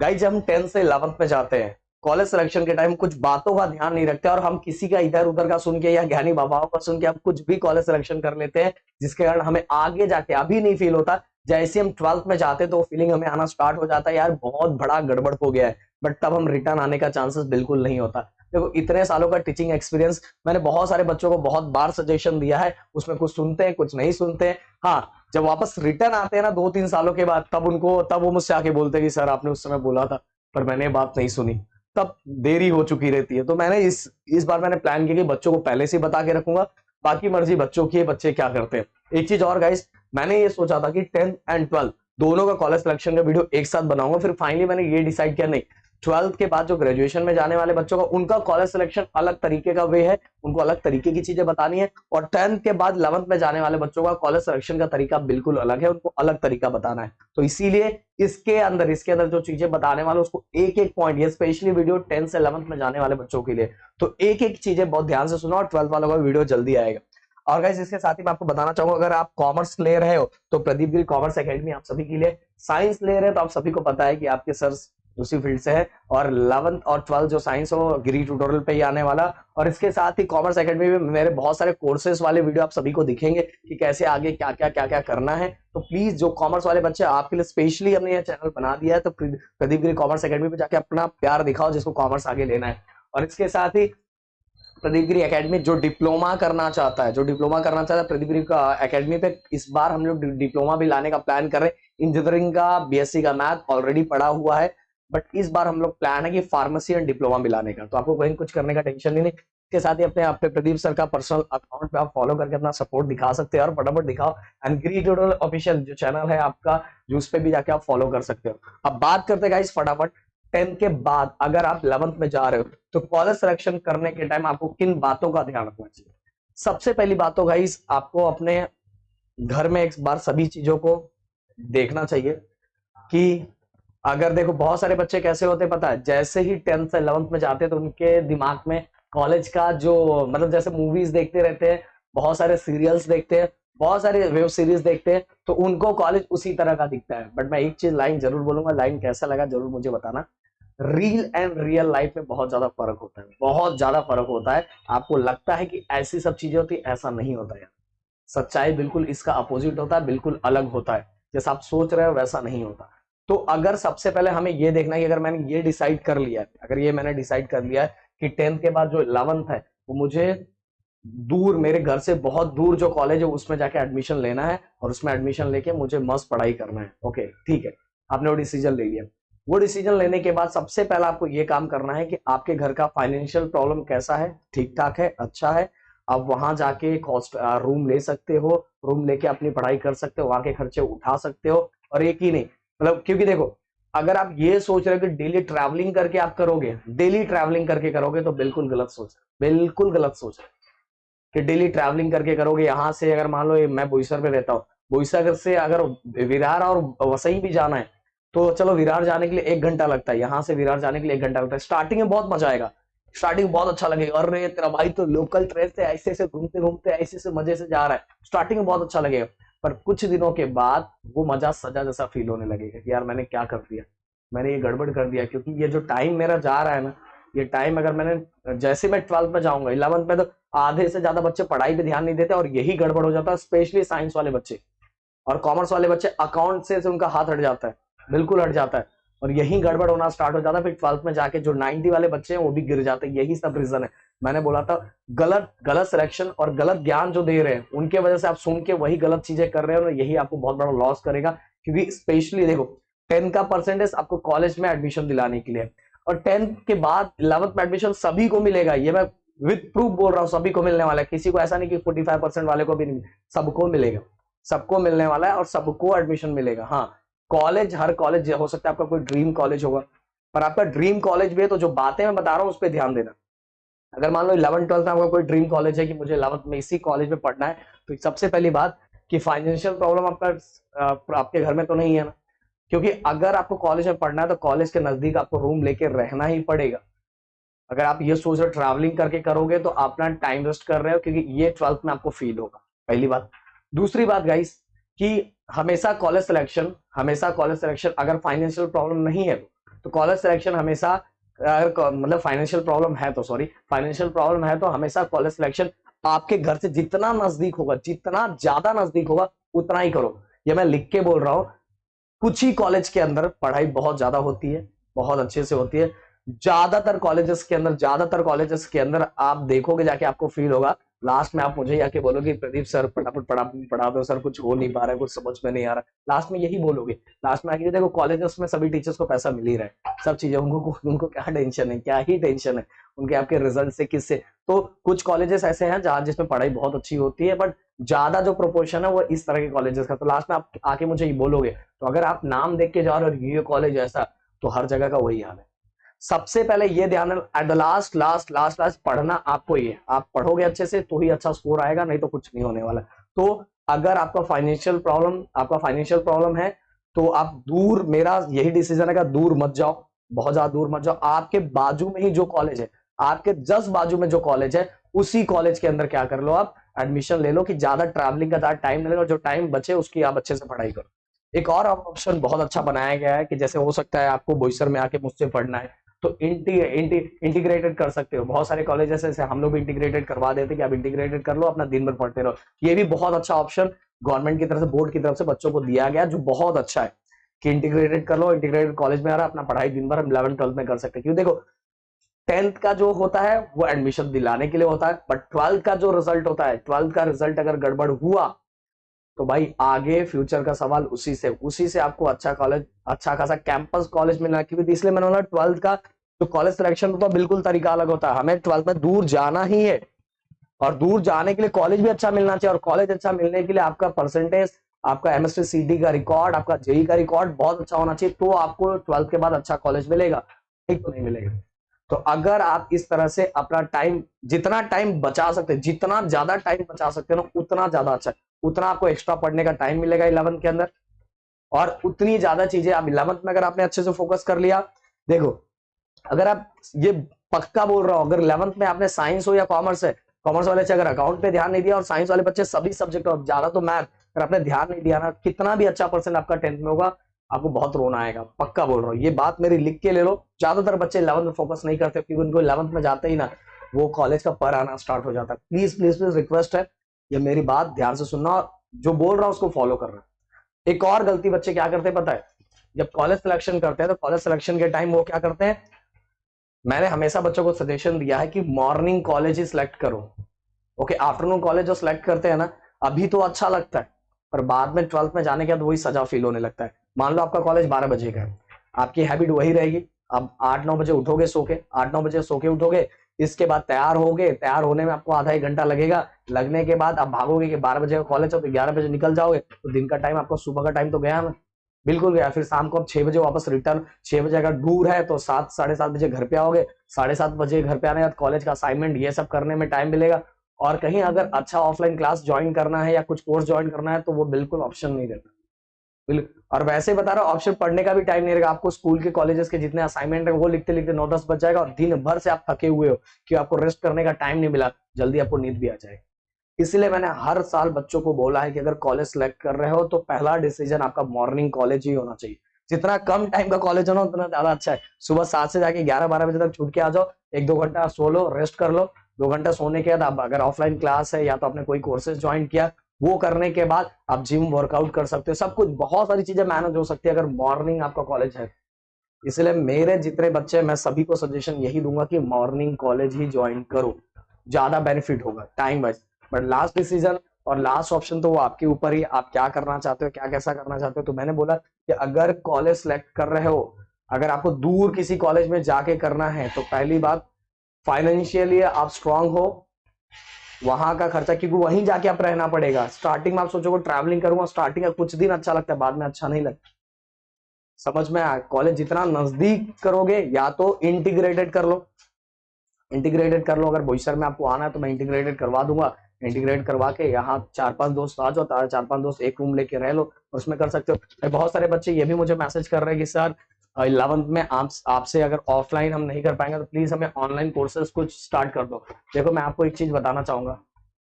Guys जब हम 10th से 11th में जाते हैं, कॉलेज सिलेक्शन के टाइम कुछ बातों का ध्यान नहीं रखते और हम किसी का इधर उधर का सुन के या ज्ञानी बाबाओं का सुन के हम कुछ भी कॉलेज सिलेक्शन कर लेते हैं, जिसके कारण हमें आगे जाके अभी नहीं फील होता। जैसे हम 12th में जाते तो फीलिंग हमें आना स्टार्ट हो जाता है, यार बहुत बड़ा गड़बड़ हो गया है। बट तब हम रिटर्न आने का चांसेस बिल्कुल नहीं होता। देखो इतने सालों का टीचिंग एक्सपीरियंस, मैंने बहुत सारे बच्चों को बहुत बार सजेशन दिया है, उसमें कुछ सुनते हैं कुछ नहीं सुनते हैं। हाँ, जब वापस रिटर्न आते हैं ना 2-3 सालों के बाद, तब वो मुझसे आके बोलते हैं कि सर आपने उस समय बोला था पर मैंने ये बात नहीं सुनी। तब देरी हो चुकी रहती है। तो मैंने इस बार मैंने प्लान किया कि बच्चों को पहले से ही बता के रखूंगा, बाकी मर्जी बच्चों की है, बच्चे क्या करते हैं। एक चीज और गाइस, मैंने ये सोचा था कि 10th एंड 12th दोनों का कॉलेज सिलेक्शन का वीडियो एक साथ बनाऊंगा। फिर फाइनली मैंने ये डिसाइड किया, नहीं 12th के बाद जो ग्रेजुएशन में जाने वाले बच्चों का उनका कॉलेज सिलेक्शन अलग तरीके का वे है, उनको अलग तरीके की चीजें बतानी है। और 10th के बाद 11th में जाने वाले बच्चों का कॉलेज सिलेक्शन का तरीका बिल्कुल अलग है, उनको अलग तरीका बताना है। तो इसीलिए इसके अंदर जो चीजें बताने वाले उसको एक एक पॉइंट, ये स्पेशली वीडियो 10th से 11th में जाने वाले बच्चों के लिए। तो एक एक चीजें बहुत ध्यान से सुनो और 12th वालों का वीडियो जल्दी आएगा। और गाइस इसके साथ ही मैं आपको बताना चाहूंगा, अगर आप कॉमर्स ले रहे हो तो प्रदीप गिरी कॉमर्स एकेडमी आप सभी के लिए। साइंस ले रहे हैं तो आप सभी को पता है कि आपके सर उसी फील्ड से है, और 11th और 12th जो साइंस हो गिरी ट्यूटोरियल पे ही आने वाला। और इसके साथ ही कॉमर्स एकेडमी में मेरे बहुत सारे कोर्सेज वाले वीडियो आप सभी को दिखेंगे कि कैसे आगे क्या क्या करना है। तो प्लीज जो कॉमर्स वाले बच्चे, आपके लिए स्पेशली हमने ये चैनल बना दिया है, तो प्रदीप गिरी कॉमर्स एकेडमी पे जाके अपना प्यार दिखाओ जिसको कॉमर्स आगे लेना है। और इसके साथ ही प्रदीप गिरी एकेडमी जो डिप्लोमा करना चाहता है, प्रदीप गिरी का एकेडमी पे इस बार हम लोग डिप्लोमा भी लाने का प्लान कर रहे हैं। इंजीनियरिंग का, बीएससी का मैथ ऑलरेडी पढ़ा हुआ है, बट इस बार हम लोग प्लान है कि फार्मेसी एंड डिप्लोमा भी लाने का। तो आपको कहीं कुछ करने का टेंशन ही नहीं। इसके साथ ही अपने आप पे प्रदीप सर का पर्सनल अकाउंट पे आप फॉलो करके अपना सपोर्ट दिखा सकते हैं, और फटाफट दिखाओ। एंड गिरी ट्यूटोरियल ऑफिशियल जो चैनल है आपका, जो उस पे भी जाके आप फॉलो कर सकते हो। अब बात करते हैं गाइस फटाफट, 10th के बाद अगर आप 11th में जा रहे हो तो कॉलेज सिलेक्शन करने के टाइम आपको किन बातों का ध्यान रखना चाहिए। सबसे पहली बात तो गाइस, आपको अपने घर में एक बार सभी चीजों को देखना चाहिए कि, अगर देखो बहुत सारे बच्चे कैसे होते हैं पता है, जैसे ही 10th से 11th में जाते हैं तो उनके दिमाग में कॉलेज का जो, मतलब जैसे मूवीज देखते रहते हैं, बहुत सारे सीरियल्स देखते हैं, बहुत सारे वेब सीरीज देखते हैं, तो उनको कॉलेज उसी तरह का दिखता है। बट मैं एक चीज लाइन जरूर बोलूंगा, लाइन कैसा लगा जरूर मुझे बताना। रील एंड रियल लाइफ में बहुत ज्यादा फर्क होता है, बहुत ज्यादा फर्क होता है। आपको लगता है कि ऐसी सब चीजें होती, ऐसा नहीं होता यार। सच्चाई बिल्कुल इसका अपोजिट होता है, बिल्कुल अलग होता है। जैसा आप सोच रहे हो वैसा नहीं होता। तो अगर सबसे पहले हमें ये देखना है कि अगर मैंने ये डिसाइड कर लिया है, कि 10th के बाद जो 11th है वो मुझे दूर, मेरे घर से बहुत दूर जो कॉलेज है उसमें जाके एडमिशन लेना है, और उसमें एडमिशन लेके मुझे मस्त पढ़ाई करना है। ओके ठीक है, आपने वो डिसीजन ले लिया। वो डिसीजन लेने के बाद सबसे पहला आपको ये काम करना है कि आपके घर का फाइनेंशियल प्रॉब्लम कैसा है, ठीक ठाक है, अच्छा है। आप वहां जाके एक रूम ले सकते हो, रूम लेके अपनी पढ़ाई कर सकते हो, वहां के खर्चे उठा सकते हो। और एक ही नहीं, मतलब क्योंकि देखो, अगर आप ये सोच रहे हो कि डेली ट्रैवलिंग करके आप करोगे, तो बिल्कुल गलत सोच रहे हो, बिल्कुल गलत सोच रहे हो। कि डेली ट्रैवलिंग करके करोगे यहाँ से, अगर मान लो मैं बोईसर पे रहता हूँ, बोईसर से अगर विरार और वसई भी जाना है, तो चलो विरार जाने के लिए 1 घंटा लगता है, यहाँ से विरार जाने के लिए 1 घंटा लगता है। स्टार्टिंग में बहुत मजा आएगा, स्टार्टिंग बहुत अच्छा लगेगा, अरे तेरा भाई तो लोकल ट्रेन से ऐसे ऐसे घूमते घूमते ऐसे ऐसे मजे से जा रहा है, स्टार्टिंग में बहुत अच्छा लगेगा। पर कुछ दिनों के बाद वो मजा सजा जैसा फील होने लगेगा कि यार मैंने क्या कर दिया, मैंने ये गड़बड़ कर दिया। क्योंकि ये जो टाइम मेरा जा रहा है ना, ये टाइम अगर मैंने, जैसे मैं 12th में जाऊंगा, 11th में तो आधे से ज्यादा बच्चे पढ़ाई पे ध्यान नहीं देते, और यही गड़बड़ हो जाता है। स्पेशली साइंस वाले बच्चे और कॉमर्स वाले बच्चे, अकाउंट से उनका हाथ हट जाता है, बिल्कुल हट जाता है, और यही गड़बड़ होना स्टार्ट हो जाता है। फिर 12th में जाके जो 90 वाले बच्चे हैं वो भी गिर जाते हैं। यही सब रीजन है। मैंने बोला था, गलत गलत सिलेक्शन और गलत ज्ञान जो दे रहे हैं उनके वजह से आप सुन के वही गलत चीजें कर रहे हो, और यही आपको बहुत बड़ा लॉस करेगा। क्योंकि स्पेशली देखो, 10 का परसेंटेज आपको कॉलेज में एडमिशन दिलाने के लिए, और 10th के बाद 11th में एडमिशन सभी को मिलेगा। ये मैं विद प्रूफ बोल रहा हूँ, सभी को मिलने वाला है। किसी को ऐसा नहीं कि 45% वाले को भी नहीं, सबको मिलेगा, सबको मिलने वाला है, और सबको एडमिशन मिलेगा। हाँ, कॉलेज, हर कॉलेज हो सकता है आपका कोई ड्रीम कॉलेज होगा, पर आपका ड्रीम कॉलेज भी है तो जो बातें मैं बता रहा हूँ उस पर ध्यान देना। अगर मान लो 11th-12th में आपका कोई ड्रीम कॉलेज है कि मुझे 11th में इसी कॉलेज में पढ़ना है, तो सबसे पहली बात कि फाइनेंशियल प्रॉब्लम आपके घर में तो नहीं है ना। क्योंकि अगर आपको कॉलेज में पढ़ना है तो कॉलेज के नजदीक आपको रूम लेके रहना ही पड़ेगा। अगर आप ये सोच रहे हो ट्रैवलिंग करके करोगे तो आप अपना टाइम वेस्ट कर रहे हो, क्योंकि ये 12th में आपको फील होगा, पहली बात। दूसरी बात गाइस, कि हमेशा कॉलेज सिलेक्शन अगर फाइनेंशियल प्रॉब्लम नहीं है तो कॉलेज सिलेक्शन हमेशा अगर मतलब फाइनेंशियल प्रॉब्लम है तो, सॉरी फाइनेंशियल प्रॉब्लम है तो हमेशा कॉलेज सिलेक्शन आपके घर से जितना नजदीक होगा, जितना ज्यादा नजदीक होगा उतना ही करो। ये मैं लिख के बोल रहा हूं। कुछ ही कॉलेज के अंदर पढ़ाई बहुत ज्यादा होती है, बहुत अच्छे से होती है। ज्यादातर कॉलेजेस के अंदर आप देखोगे जाके, आपको फील होगा, लास्ट में आप मुझे आके बोलोगे प्रदीप सर फटाफट पढ़ा दो सर, कुछ हो नहीं पा रहा है, कुछ समझ में नहीं आ रहा है, लास्ट में यही बोलोगे। लास्ट में आके देखो कॉलेजेस में सभी टीचर्स को पैसा मिल ही रहा है, सब चीजें उनको क्या टेंशन है, क्या ही टेंशन है उनके आपके रिजल्ट से, किससे। तो कुछ कॉलेजेस ऐसे हैं जहां जिसमें पढ़ाई बहुत अच्छी होती है, बट ज्यादा जो प्रोपोर्शन है वो इस तरह के कॉलेजेस का। तो लास्ट में आप आके मुझे ये बोलोगे, तो अगर आप नाम देख के जाओ और ये कॉलेज ऐसा, तो हर जगह का वही हाल है। सबसे पहले ये ध्यान, at the last last last last पढ़ना आपको ही है। आप पढ़ोगे अच्छे से तो ही अच्छा स्कोर आएगा, नहीं तो कुछ नहीं होने वाला। तो अगर आपका फाइनेंशियल प्रॉब्लम है तो आप दूर, मेरा यही डिसीजन है कि दूर मत जाओ, बहुत ज्यादा दूर मत जाओ। आपके बाजू में ही जो कॉलेज है, आपके जस्ट बाजू में जो कॉलेज है, उसी कॉलेज के अंदर क्या कर लो, आप एडमिशन ले लो, कि ज्यादा ट्रैवलिंग का ज्यादा टाइम नहीं, जो टाइम बचे उसकी आप अच्छे से पढ़ाई करो। एक और ऑप्शन बहुत अच्छा बनाया गया है कि जैसे हो सकता है आपको बोईसर में आके मुझसे पढ़ना है, तो इंटीग्रेटेड कर सकते हो। बहुत सारे कॉलेजेस ऐसे हम लोग भी इंटीग्रेटेड करवा देते कि आप इंटीग्रेटेड कर लो, अपना दिन भर पढ़ते रहो। ये भी बहुत अच्छा ऑप्शन गवर्नमेंट की तरफ से, बोर्ड की तरफ से बच्चों को दिया गया, जो बहुत अच्छा है कि इंटीग्रेटेड कर लो। इंटीग्रेटेड कॉलेज में आ रहा अपना पढ़ाई दिन भर हम 11th-12th में कर सकते हैं। क्यों, देखो 10th का जो होता है वो एडमिशन दिलाने के लिए होता है, बट 12th का जो रिजल्ट होता है, 12th का रिजल्ट अगर गड़बड़ हुआ तो भाई आगे फ्यूचर का सवाल उसी से आपको अच्छा कॉलेज, अच्छा खासा कैंपस कॉलेज मिलना। क्योंकि इसलिए मैंने बोला 12th का जो कॉलेज सिलेक्शन होता है बिल्कुल तरीका अलग होता है। हमें 12th में दूर जाना ही है, और दूर जाने के लिए कॉलेज भी अच्छा मिलना चाहिए, और कॉलेज अच्छा मिलने के लिए आपका परसेंटेज, आपका एमएसटी सीटी का रिकॉर्ड, आपका जेई का रिकॉर्ड बहुत अच्छा होना चाहिए, तो आपको 12th के बाद अच्छा कॉलेज मिलेगा, नहीं तो नहीं मिलेगा। तो अगर आप इस तरह से अपना टाइम, जितना टाइम बचा सकते हैं, जितना ज्यादा टाइम बचा सकते हैं ना, उतना ज्यादा अच्छा है। उतना आपको एक्स्ट्रा पढ़ने का टाइम मिलेगा 11th के अंदर, और उतनी ज्यादा चीजें आप 11th में अगर आपने अच्छे से फोकस कर लिया। देखो अगर आप, ये पक्का बोल रहा हूं, अगर 11th में आपने साइंस हो या कॉमर्स है, कॉमर्स वाले से अगर अकाउंट पे ध्यान नहीं दिया, और साइंस वाले बच्चे सभी सब्जेक्ट और ज्यादा तो मैथ, अगर आपने ध्यान नहीं दिया ना, कितना भी अच्छा परसेंट आपका 10th में होगा, आपको बहुत रोना आएगा। पक्का बोल रहा हूँ, ये बात मेरी लिख के ले लो। ज्यादातर बच्चे 11th में फोकस नहीं करते, क्योंकि उनको 11th में जाते ही ना वो कॉलेज का पर आना स्टार्ट हो जाता है। प्लीज प्लीज प्लीज रिक्वेस्ट है, ये मेरी बात ध्यान से सुनना, और जो बोल रहा हूं उसको फॉलो करना। एक और गलती बच्चे क्या करते हैं पता है, जब कॉलेज सिलेक्शन करते हैं तो कॉलेज सिलेक्शन के टाइम वो क्या करते हैं, मैंने हमेशा बच्चों को सजेशन दिया है कि मॉर्निंग कॉलेज ही सिलेक्ट करो। ओके, आफ्टरनून कॉलेज जो सिलेक्ट करते हैं ना, अभी तो अच्छा लगता है, पर बाद में 12th में जाने के बाद वही सजा फील होने लगता है। मान लो आपका कॉलेज 12 बजे का है, आपकी हैबिट वही रहेगी, अब 8-9 बजे उठोगे सो के, 8-9 बजे सो के उठोगे, इसके बाद तैयार होगे, तैयार होने में आपको आधा 1 घंटा लगेगा, लगने के बाद आप भागोगे कि 12 बजे का कॉलेज है तो 11 बजे निकल जाओगे, तो दिन का टाइम, आपका सुबह का टाइम तो गया ना, बिल्कुल गया। फिर शाम को आप 6 बजे वापस रिटर्न, 6 बजे अगर दूर है तो 7-7:30 बजे घर पे आओगे, 7:30 बजे घर पे आने के बाद कॉलेज का असाइनमेंट ये सब करने में टाइम मिलेगा। और कहीं अगर अच्छा ऑफलाइन क्लास ज्वाइन करना है या कुछ कोर्स ज्वाइन करना है तो वो बिल्कुल ऑप्शन नहीं रहता, बिल्कुल। और वैसे बता रहा हूँ, ऑप्शन पढ़ने का भी टाइम नहीं रहेगा आपको। स्कूल के कॉलेजेस के जितने असाइनमेंट है वो लिखते लिखते 9-10 बज जाएगा, और दिन भर से आप थके हुए हो कि आपको रेस्ट करने का टाइम नहीं मिला, जल्दी आपको नींद भी आ जाएगी। इसलिए मैंने हर साल बच्चों को बोला है कि अगर कॉलेज सेलेक्ट कर रहे हो तो पहला डिसीजन आपका मॉर्निंग कॉलेज ही होना चाहिए। जितना कम टाइम का कॉलेज हो ना उतना ज्यादा अच्छा है। सुबह 7 से जाके 11-12 बजे तक छूट के आ जाओ, 1-2 घंटा सो लो, रेस्ट कर लो। 2 घंटा सोने के बाद आप अगर ऑफलाइन क्लास है या तो आपने कोई कोर्सेज ज्वाइन किया, वो करने के बाद आप जिम वर्कआउट कर सकते हो, सब कुछ, बहुत सारी चीजें मैनेज हो सकती है अगर मॉर्निंग आपका कॉलेज है। इसलिए मेरे जितने बच्चे, मैं सभी को सजेशन यही दूंगा कि मॉर्निंग कॉलेज ही ज्वाइन करो, ज्यादा बेनिफिट होगा time wise. But last decision और लास्ट ऑप्शन तो वो आपके ऊपर ही, आप क्या करना चाहते हो, क्या कैसा करना चाहते हो। तो मैंने बोला कि अगर कॉलेज सेलेक्ट कर रहे हो, अगर आपको दूर किसी कॉलेज में जाके करना है, तो पहली बात फाइनेंशियली आप स्ट्रांग हो, वहां का खर्चा, क्योंकि वहीं जाके आप रहना पड़ेगा। स्टार्टिंग में आप सोचोगे ट्रैवलिंग करूंगा, स्टार्टिंग का कुछ दिन अच्छा लगता है, बाद में अच्छा नहीं लगता। समझ में आया, कॉलेज जितना नजदीक करोगे, या तो इंटीग्रेटेड कर लो, इंटीग्रेटेड कर लो। अगर बोईसर में आपको आना है तो मैं इंटीग्रेटेड करवा दूंगा, इंटीग्रेट करवा के यहाँ 4-5 दोस्त आ जाओ, 4-5 दोस्त एक रूम लेके रह लो, और उसमें कर सकते हो। बहुत सारे बच्चे ये भी मुझे मैसेज कर रहे हैं कि सर 11th में आपसे अगर ऑफलाइन हम नहीं कर पाएंगे तो प्लीज हमें ऑनलाइन कोर्सेज कुछ स्टार्ट कर दो। देखो मैं आपको एक चीज बताना चाहूंगा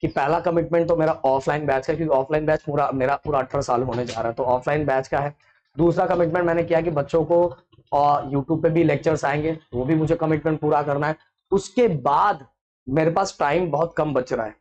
कि पहला कमिटमेंट तो मेरा ऑफलाइन बैच का, क्योंकि ऑफलाइन बैच मेरा पूरा 18 साल होने जा रहा है, तो ऑफलाइन बैच का है। दूसरा कमिटमेंट मैंने किया कि बच्चों को और यूट्यूब पे भी लेक्चर्स आएंगे, वो भी मुझे कमिटमेंट पूरा करना है। उसके बाद मेरे पास टाइम बहुत कम बच रहा है,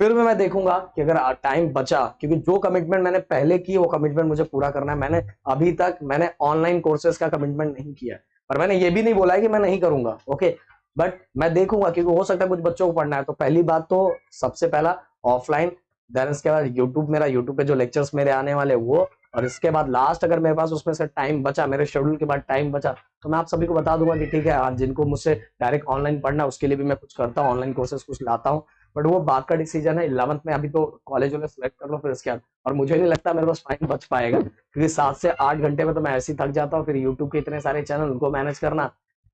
फिर भी मैं देखूंगा कि अगर टाइम बचा, क्योंकि जो कमिटमेंट मैंने पहले की वो कमिटमेंट मुझे पूरा करना है। मैंने अभी तक ऑनलाइन कोर्सेज का कमिटमेंट नहीं किया है, पर मैंने ये भी नहीं बोला है कि मैं नहीं करूंगा, ओके। बट मैं देखूंगा, क्योंकि हो सकता है कुछ बच्चों को पढ़ना है। तो पहली बात तो सबसे पहला ऑफलाइन, देन इसके बाद यूट्यूब, मेरा यूट्यूब पे जो लेक्चर्स मेरे आने वाले वो, और इसके बाद लास्ट अगर मेरे पास उसमें से टाइम बचा, मेरे शेड्यूल के बाद टाइम बचा, तो मैं आप सभी को बता दूंगा कि ठीक है, आज जिनको मुझसे डायरेक्ट ऑनलाइन पढ़ना है उसके लिए भी मैं कुछ करता हूँ, ऑनलाइन कोर्सेज कुछ लाता हूँ। बट वो बात का डिसीजन है 11th में, अभी तो कॉलेज वाले सेलेक्ट कर लो फिर इसके बाद। और मुझे नहीं लगता मेरे पास टाइम बच पाएगा, क्योंकि 7 से 8 घंटे में तो मैं ऐसे ही थक जाता हूँ, फिर यूट्यूब के इतने सारे चैनल उनको मैनेज करना।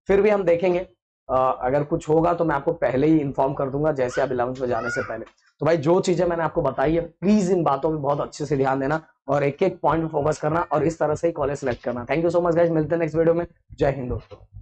फिर भी हम देखेंगे, अगर कुछ होगा तो मैं आपको पहले ही इन्फॉर्म कर दूंगा, जैसे आप 11th में जाने से पहले। तो भाई जो चीजें मैंने आपको बताई है, प्लीज इन बातों पे बहुत अच्छे से ध्यान देना और एक एक पॉइंट पे फोकस करना और इस तरह से ही कॉलेज सेलेक्ट करना। Thank you so much guys, मिलते हैं नेक्स्ट वीडियो में। जय हिंद दोस्तों।